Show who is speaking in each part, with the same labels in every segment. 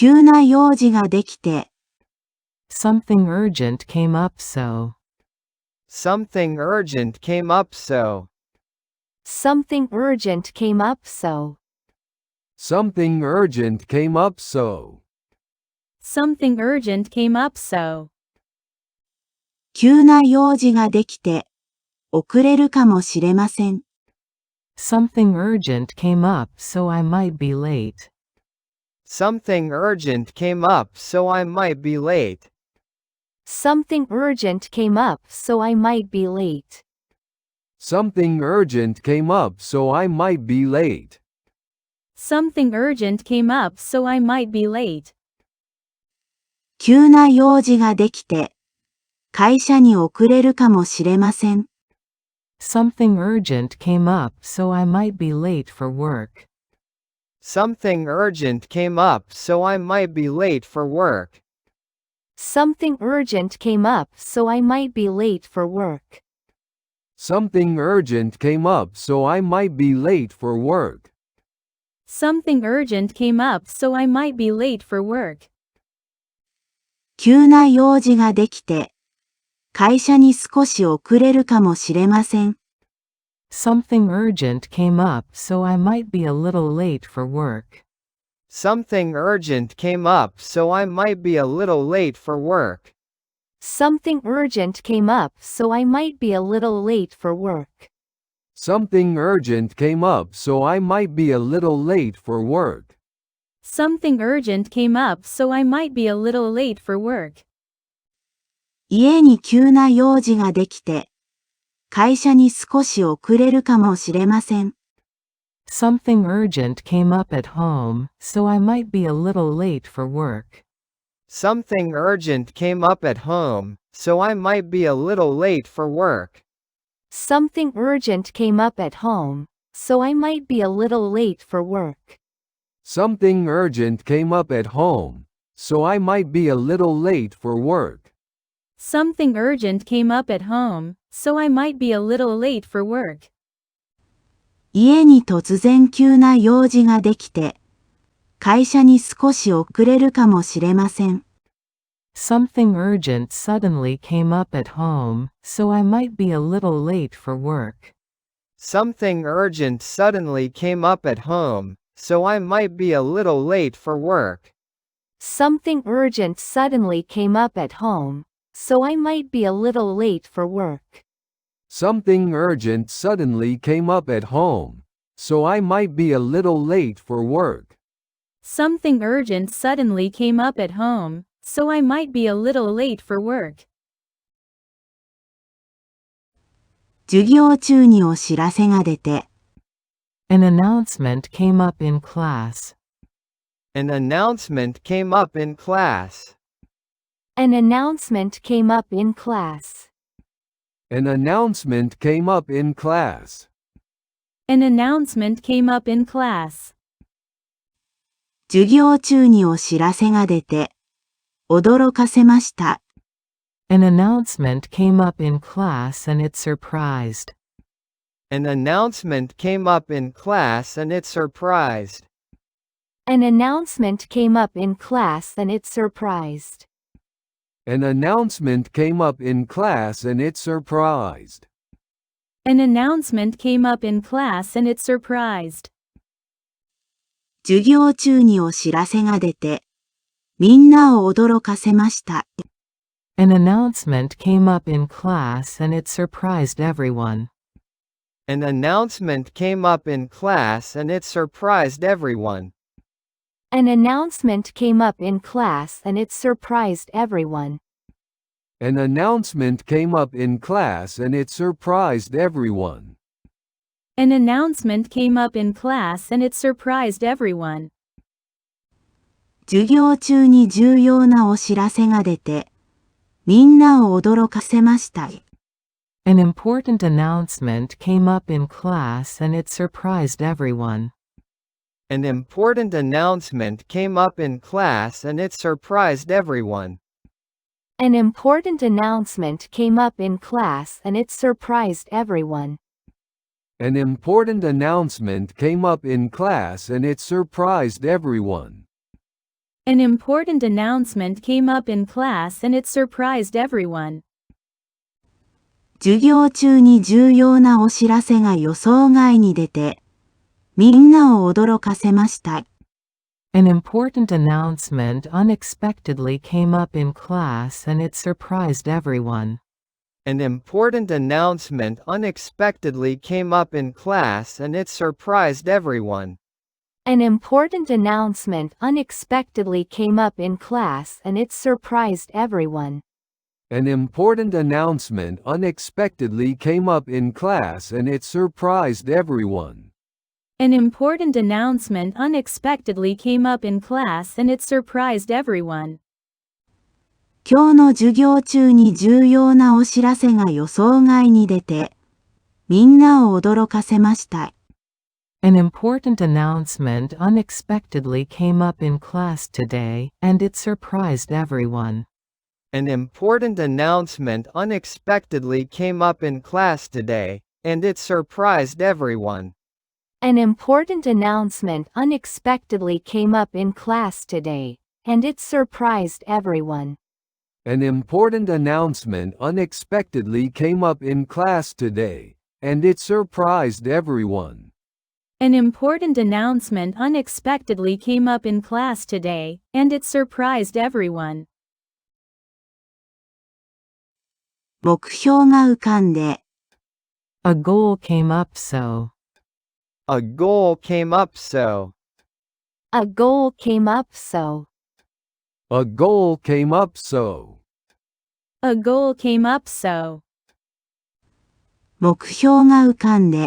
Speaker 1: 急な用事ができて、
Speaker 2: Something urgent came up so.
Speaker 3: Something urgent came up so.
Speaker 4: Something urgent came up so.
Speaker 5: Something urgent came up so.
Speaker 6: Something urgent came up so.
Speaker 1: 急な用事ができて、遅れるかもしれません。
Speaker 2: Something urgent came up so I might be late.
Speaker 3: Something urgent came up so I might be late.
Speaker 4: Something urgent came up so I might be late.
Speaker 5: Something urgent came up so I might be late.
Speaker 6: Something urgent came up so I might be late.
Speaker 1: 急な用事ができて、会社に遅れるかもしれません。
Speaker 2: Something urgent came up so I might be late for work.
Speaker 3: Something urgent came up so I might be late for work.
Speaker 4: Something urgent came up so I might be late for work.
Speaker 5: Something urgent came up so I might be late for work.
Speaker 6: Something urgent came up so I might be late for work.
Speaker 1: 急な用事ができて、会社に少し遅れるかもしれません。
Speaker 2: Something urgent came up so I might be a little late for work.
Speaker 3: Something urgent came up so I might be a little late for work.
Speaker 4: Something urgent came up so I might be a little late for work.
Speaker 5: Something urgent came up so I might be a little late for work.
Speaker 6: Something urgent came up so I might be a little late for work.
Speaker 1: 家に急な用事ができて、会社に少し遅れるかもしれません。
Speaker 2: Something urgent came up at home, so I might be a little late for work.
Speaker 3: Something urgent came up at home, so I might be a little late for work.
Speaker 4: Something urgent came up at home, so I might be a little late for work.
Speaker 5: Something urgent came up at home, so I might be a little late for work.
Speaker 6: Something urgent came up at home, so I might be a little late for work.
Speaker 1: 家に突然急な用事ができて、会社に少し遅れるかもしれません。
Speaker 2: Something urgent suddenly came up at home, so I might be a little late for work.
Speaker 3: Something urgent suddenly came up at home, so I might be a little late for work.
Speaker 4: Something urgent suddenly came up at home, so I might be a little late for work.
Speaker 5: Something urgent suddenly came up at home, so I might be a little late for work.
Speaker 6: Something urgent suddenly came up at home, so I might be a little late for work.
Speaker 1: 授業中にお知らせが出て、
Speaker 2: An announcement came up in class.
Speaker 3: An announcement came up in class.
Speaker 4: An announcement came up in class.
Speaker 5: An announcement came up in class.
Speaker 6: An announcement came up in class.
Speaker 1: 授業中にお知らせが出て、驚かせました。
Speaker 2: An announcement came up in class and it surprised.
Speaker 3: An announcement came up in class and it surprised.
Speaker 4: An announcement came up in class and it surprised.
Speaker 5: An announcement came up in class and it surprised.
Speaker 6: An announcement came up in class and it surprised.
Speaker 1: 授業中にお知らせが出て、みんなを驚かせました。
Speaker 2: An announcement came up in class and it surprised everyone.
Speaker 3: An announcement came up in class and it surprised everyone.
Speaker 4: An announcement came up in class and it surprised everyone.
Speaker 5: An announcement came up in class and it surprised everyone.
Speaker 6: An announcement came up in class and it surprised everyone.
Speaker 1: 授業中に重要なお知らせが出て、みんなを驚かせました。
Speaker 2: An important announcement came up in class and it surprised everyone.
Speaker 3: An important announcement came up in class and it surprised everyone.
Speaker 4: An important announcement came up in class and it surprised everyone.
Speaker 5: An important announcement came up in class and it surprised everyone.
Speaker 6: An important announcement came up in class and it surprised everyone.
Speaker 1: 授業中に重要なお知らせが予想外に出て、みんなを驚かせました。
Speaker 2: An important announcement unexpectedly came up in class and it surprised everyone.
Speaker 3: An important announcement unexpectedly came up in class and it surprised everyone.
Speaker 4: An important announcement unexpectedly came up in class and it surprised everyone.
Speaker 5: An important announcement unexpectedly came up in class and it surprised everyone.
Speaker 6: An important announcement unexpectedly came up in class and it surprised everyone.
Speaker 1: 今日の授業中に重要なお知らせが予想外に出て、みんなを驚かせました。
Speaker 2: An important announcement unexpectedly came up in class today, and it surprised everyone.
Speaker 3: An important announcement unexpectedly came up in class today, and it surprised everyone.
Speaker 4: An important announcement unexpectedly came up in class today, and it surprised everyone.
Speaker 5: An important announcement unexpectedly came up in class today, and it surprised everyone.
Speaker 6: An important announcement unexpectedly came up in class today, and it surprised everyone.
Speaker 1: 目標が浮かんで、
Speaker 2: A goal came up so.
Speaker 3: A goal came up so.
Speaker 4: A goal came up so.
Speaker 5: A goal came up so.
Speaker 6: A goal came up so.
Speaker 1: 目標が浮かんで、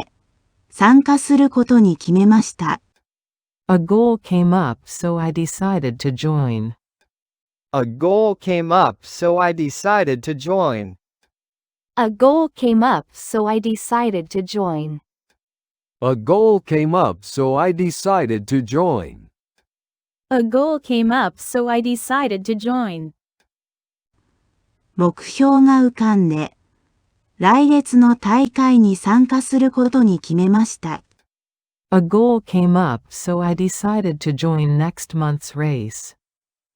Speaker 1: 参加することに決めました。
Speaker 2: A goal came up so I decided to join.
Speaker 3: A goal came up so I decided to join.
Speaker 4: A goal came up so I decided to join.
Speaker 5: A goal came up so I decided to join.
Speaker 6: A goal came up so I decided to join.
Speaker 1: 目標が浮かんで、来月の大会に参加することに決めました。
Speaker 2: A goal came up so I decided to join next month's race.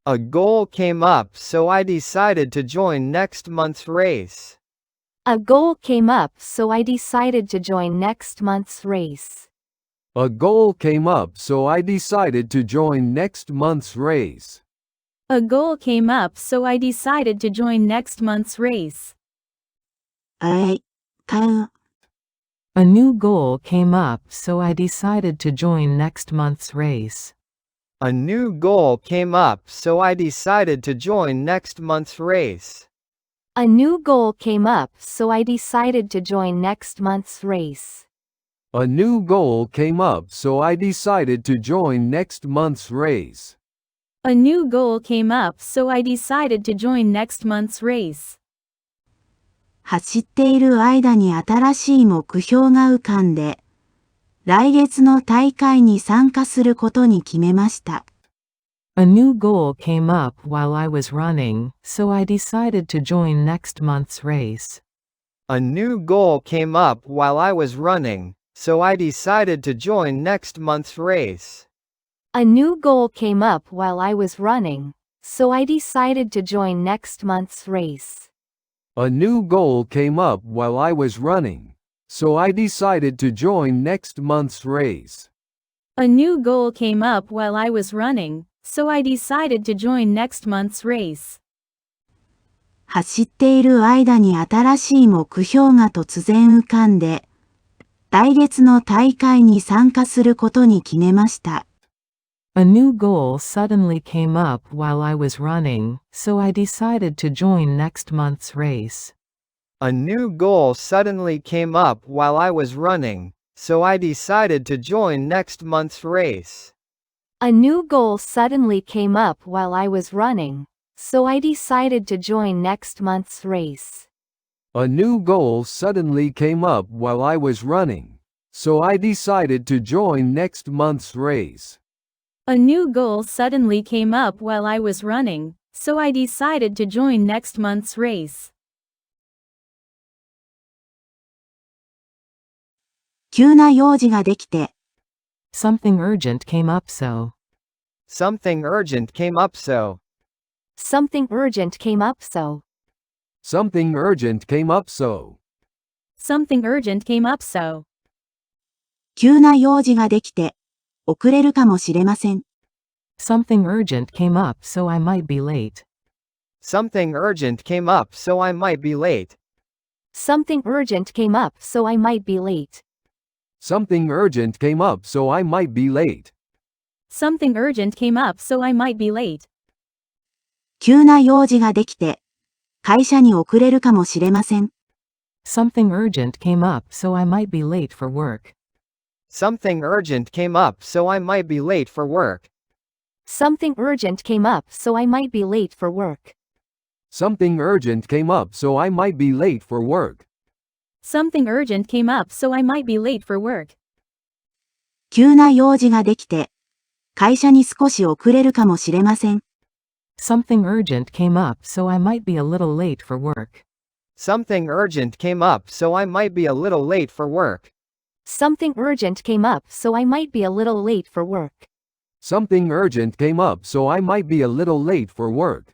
Speaker 3: A goal came up so I decided to join next month's race.
Speaker 4: A goal came up so I decided to join next month's race.
Speaker 5: A goal came up so I decided to join next month's race.
Speaker 6: A goal came up so I decided to join next month's race.
Speaker 1: A
Speaker 2: new goal came up so I decided to join next month's race.
Speaker 3: A new goal came up so I decided to join next month's race.
Speaker 4: A new goal came up so I decided to join next month's race.
Speaker 5: A new goal came up so I decided to join next month's race.
Speaker 6: A new goal came up so I decided to join next month's race.
Speaker 1: 走っている間に新しい目標が浮かんで、来月の大会に参加することに決めました。
Speaker 2: A new goal came up while I was running, so I decided to join next month's race.
Speaker 3: A new goal came up while I was running, so I decided to join next month's race.
Speaker 4: A new goal came up while I was running, so I decided to join next month's race.
Speaker 5: A new goal came up while I was running, so I decided to join next month's race.
Speaker 6: A new goal came up while I was running, so I decided to join next month's race.
Speaker 1: 走っている間に新しい目標が突然浮かんで、来月の大会に参加することに決めました。
Speaker 2: A new goal suddenly came up while I was running, so I decided to join next month's race.
Speaker 3: A new goal suddenly came up while I was running, so I decided to join next month's race.
Speaker 4: A new goal suddenly came up while I was running, so I decided to join next month's race.
Speaker 5: A new goal suddenly came up while I was running, so I decided to join next month's race.
Speaker 6: A new goal suddenly came up while I was running, so I decided to join next month's race.
Speaker 1: 急な用事ができて、
Speaker 2: Something urgent came up so.
Speaker 3: Something urgent came up so.
Speaker 4: Something urgent came up so.
Speaker 5: Something urgent came up so.
Speaker 6: Something urgent came up so.
Speaker 1: 急な用事ができて、遅れるかもしれません。
Speaker 2: Something urgent came up so I might be late.
Speaker 3: Something urgent came up so I might be late.
Speaker 4: Something urgent came up so I might be late.
Speaker 5: Something urgent came up so I might be late.
Speaker 6: Something urgent came up so I might be late.
Speaker 1: 急な用事ができて、会社に遅れるかもしれません。
Speaker 2: Something urgent came up so I might be late for work.
Speaker 3: Something urgent came up so I might be late for work.
Speaker 4: Something urgent came up so I might be late for work.
Speaker 5: Something urgent came up so I might be late for work.
Speaker 6: Something urgent came up so I might be late for work.
Speaker 1: 急な用事ができて、会社に少し遅れるかもしれません。
Speaker 2: Something urgent came up so I might be a little late for work.
Speaker 3: Something urgent came up so I might be a little late for work.
Speaker 4: Something urgent came up so I might be a little late for work.
Speaker 5: Something urgent came up so I might be a little late for work.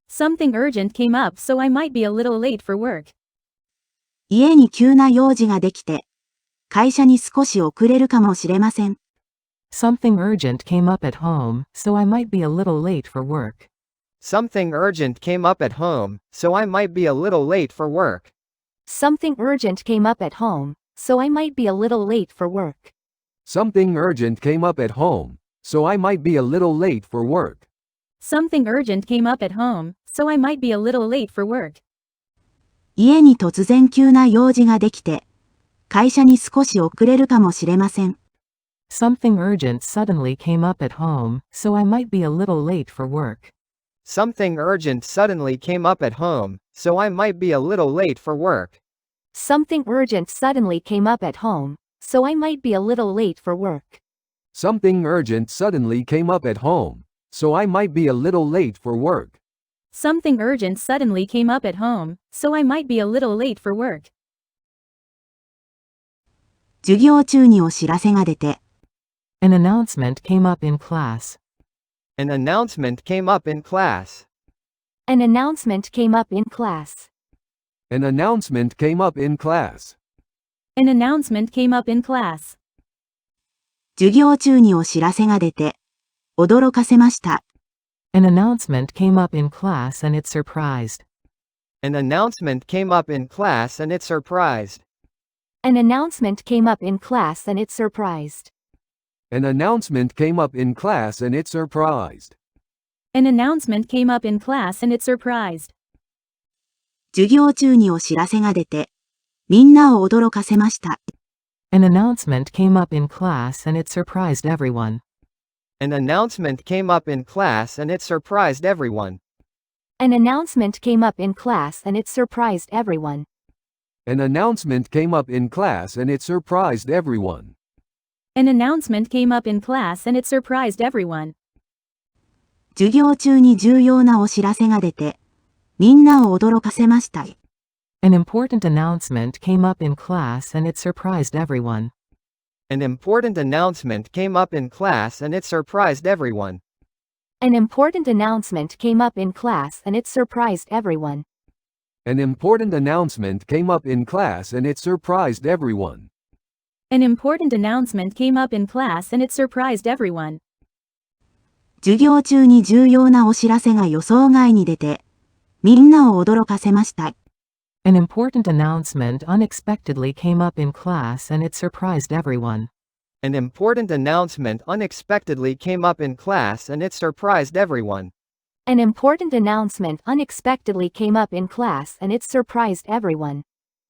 Speaker 6: Something urgent came up so I might be a little late for work.
Speaker 1: 家に急な用事ができて、会社に少し遅れるかもしれません。
Speaker 2: Something urgent came up at home, so I might be a little late for work.
Speaker 3: Something urgent came up at home, so I might be a little late for work.
Speaker 4: Something urgent came up at home, so I might be a little late for work.
Speaker 5: Something urgent came up at home, so I might be a little late for work.
Speaker 6: Something urgent came up at home, so I might be a little late for work.
Speaker 1: 家に突然急な用事ができて、会社に少し遅れるかもしれません。
Speaker 2: Something urgent suddenly came up at home, so I might be a little late for work.
Speaker 3: Something urgent suddenly came up at home, so I might be a little late for work.
Speaker 4: Something urgent suddenly came up at home, so I might be a little late for work.
Speaker 5: Something urgent suddenly came up at home, so I might be a little late for work.
Speaker 6: Something urgent suddenly came up at home, so I might be a little late for work.
Speaker 1: 授業中にお知らせが出て、
Speaker 2: An announcement came up in class.
Speaker 3: An announcement came up in class.
Speaker 4: An announcement came up in class.
Speaker 5: An announcement came up in class.
Speaker 6: An announcement came up in class.
Speaker 1: 授業中にお知らせが出て、驚かせました。
Speaker 2: An announcement came up in class and it surprised.
Speaker 3: An announcement came up in class and it surprised.
Speaker 4: An announcement came up in class and it surprised.
Speaker 5: An announcement came up in class and it surprised.
Speaker 6: An announcement came up in class and it surprised.
Speaker 1: 授業中にお知らせが出て、みんなを驚かせました。
Speaker 2: An announcement came up in class and it surprised everyone.
Speaker 3: An announcement came up in class and it surprised everyone.
Speaker 4: An announcement came up in class and it surprised everyone.
Speaker 5: An announcement came up in class and it surprised everyone.
Speaker 6: An announcement came up in class and it surprised everyone.
Speaker 1: 授業中に重要なお知らせが出て、みんなを驚かせました。
Speaker 2: An important announcement came up in class and it surprised everyone.
Speaker 3: An important announcement came up in class and it surprised everyone.
Speaker 4: An important announcement came up in class and it surprised everyone.
Speaker 5: An important announcement came up in class and it surprised everyone.
Speaker 6: An important announcement came up in class and it surprised everyone.
Speaker 1: 授業中に重要なお知らせが予想外に出て、みんなを驚かせました。
Speaker 2: An important announcement unexpectedly came up in class and it surprised everyone.
Speaker 3: An important announcement unexpectedly came up in class and it surprised everyone.
Speaker 4: An important announcement unexpectedly came up in class and it surprised everyone.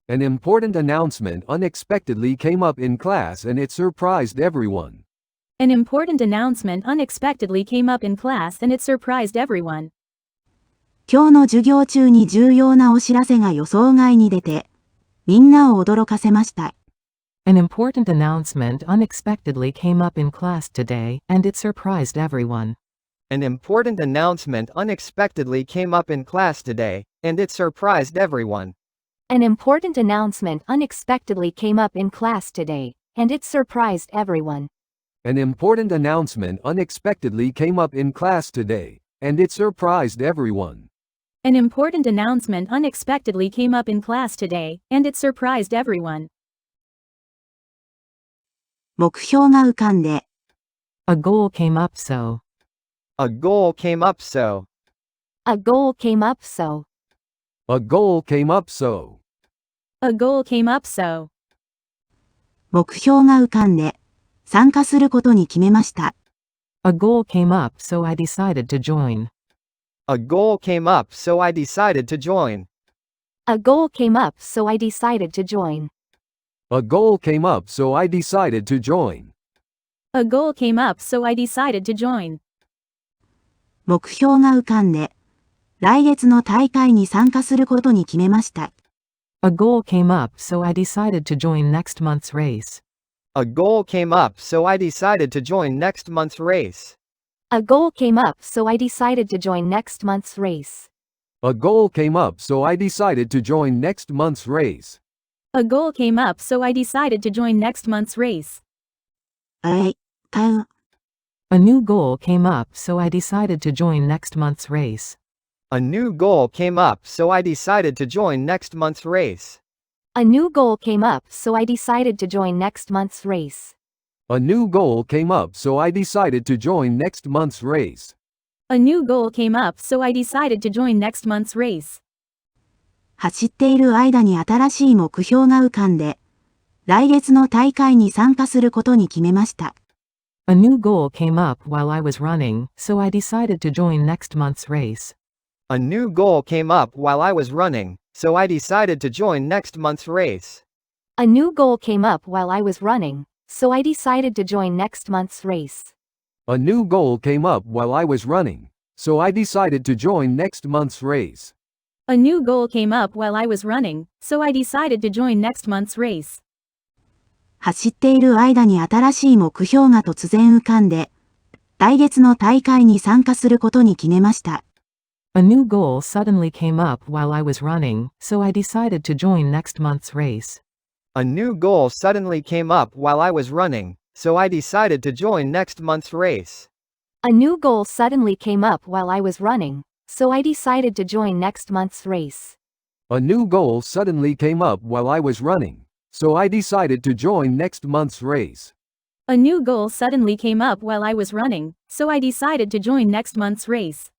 Speaker 5: An important announcement unexpectedly came up in class and it surprised everyone.
Speaker 6: An important announcement unexpectedly came up in class and it surprised everyone.
Speaker 1: 今日の授業中に重要なお知らせが予想外に出て、みんなを驚かせました。
Speaker 2: An important announcement unexpectedly came up in class today and it surprised everyone.
Speaker 3: An important announcement unexpectedly came up in class today, and it surprised everyone.
Speaker 4: An important announcement unexpectedly came up in class today, and it surprised everyone.
Speaker 5: An important announcement unexpectedly came up in class today, and it surprised everyone.
Speaker 6: An important announcement unexpectedly came up in class today, and it surprised everyone.
Speaker 1: 目標が浮かんで、
Speaker 2: A goal came up so.
Speaker 3: A goal came up so.
Speaker 4: A goal came up so.
Speaker 5: A goal came up so.
Speaker 6: A goal came up so.
Speaker 1: 目標が浮かんで、参加することに決めました。
Speaker 2: A goal came up so I decided to join.
Speaker 3: A goal came up so I decided to join.
Speaker 4: A goal came up so I decided to join.
Speaker 5: A goal came up so I decided to join.
Speaker 6: A goal came up so I decided to join.
Speaker 1: 目標が浮かんで、来月の大会に参加することに決めました。
Speaker 2: A goal came up so I decided to join next month's race.
Speaker 3: A goal came up so I decided to join next month's race.
Speaker 4: A goal came up so I decided to join next month's race.
Speaker 5: A goal came up so I decided to join next month's race.
Speaker 6: A goal came up so I decided to join next month's race.
Speaker 1: A
Speaker 2: new goal came up so I decided to join next month's race.
Speaker 3: A new goal came up so I decided to join next month's race.
Speaker 4: A new goal came up so I decided to join next month's race.
Speaker 5: A new goal came up so I decided to join next month's race.
Speaker 6: A new goal came up so I decided to join next month's race.
Speaker 1: 走っている間に新しい目標が浮かんで、来月の大会に参加することに決めました。
Speaker 2: A new goal came up while I was running, so I decided to join next month's race.
Speaker 3: A new goal came up while I was running, so I decided to join next month's race.
Speaker 4: A new goal came up while I was running, so I decided to join next month's race.
Speaker 5: A new goal came up while I was running, so I decided to join next month's race.
Speaker 6: A new goal came up while I was running, so I decided to join next month's race.
Speaker 1: 走っている間に新しい目標が突然浮かんで、来月の大会に参加することに決めました。
Speaker 2: A new goal suddenly came up while I was running, so I decided to join next month's race.
Speaker 3: A new goal suddenly came up while I was running, so I decided to join next month's race.
Speaker 4: A new goal suddenly came up while I was running, so I decided to join next month's race.
Speaker 5: A new goal suddenly came up while I was running, so I decided to join next month's race.
Speaker 6: A new goal suddenly came up while I was running, so I decided to join next month's race.